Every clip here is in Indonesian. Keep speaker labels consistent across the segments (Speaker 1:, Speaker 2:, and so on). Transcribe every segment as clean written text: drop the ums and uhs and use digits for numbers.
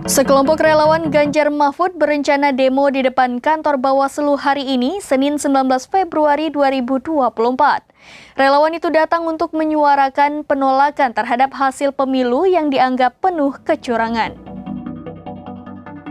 Speaker 1: Sekelompok relawan Ganjar Mahfud berencana demo di depan kantor Bawaslu hari ini, Senin 19 Februari 2024. Relawan itu datang untuk menyuarakan penolakan terhadap hasil pemilu yang dianggap penuh kecurangan.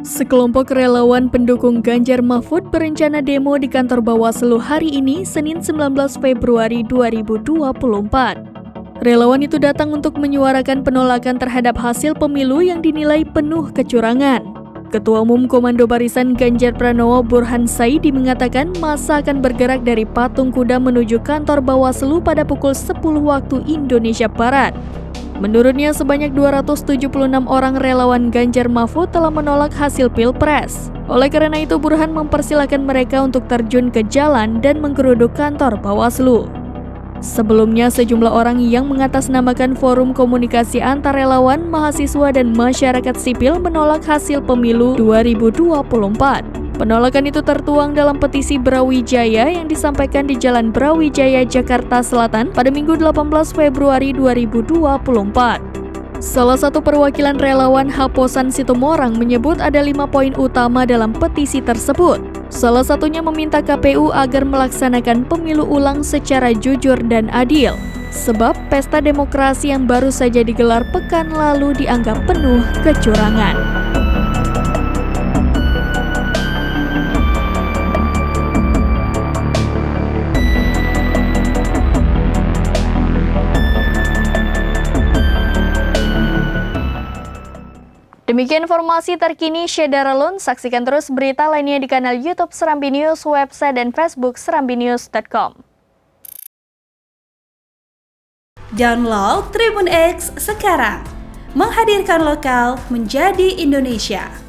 Speaker 1: Sekelompok relawan pendukung Ganjar Mahfud berencana demo di kantor Bawaslu hari ini, Senin 19 Februari 2024. Relawan itu datang untuk menyuarakan penolakan terhadap hasil pemilu yang dinilai penuh kecurangan. Ketua Umum Komando Barisan Ganjar Pranowo Burhan Saidi mengatakan massa akan bergerak dari Patung Kuda menuju kantor Bawaslu pada pukul 10 waktu Indonesia Barat. Menurutnya sebanyak 276 orang relawan Ganjar Mahfud telah menolak hasil Pilpres. Oleh karena itu Burhan mempersilahkan mereka untuk terjun ke jalan dan menggeruduk kantor Bawaslu. Sebelumnya, sejumlah orang yang mengatasnamakan Forum Komunikasi Antar Relawan, Mahasiswa dan Masyarakat Sipil menolak hasil pemilu 2024. Penolakan itu tertuang dalam petisi Brawijaya yang disampaikan di Jalan Brawijaya, Jakarta Selatan pada Minggu 18 Februari 2024. Salah satu perwakilan relawan Haposan Situmorang menyebut ada 5 poin utama dalam petisi tersebut. Salah satunya meminta KPU agar melaksanakan pemilu ulang secara jujur dan adil. Sebab pesta demokrasi yang baru saja digelar pekan lalu dianggap penuh kecurangan. Demikian informasi terkini Syedaralun. Saksikan terus berita lainnya di kanal YouTube Serambi News, website dan Facebook serambinews.com.
Speaker 2: Download Tribun X sekarang, menghadirkan lokal menjadi Indonesia.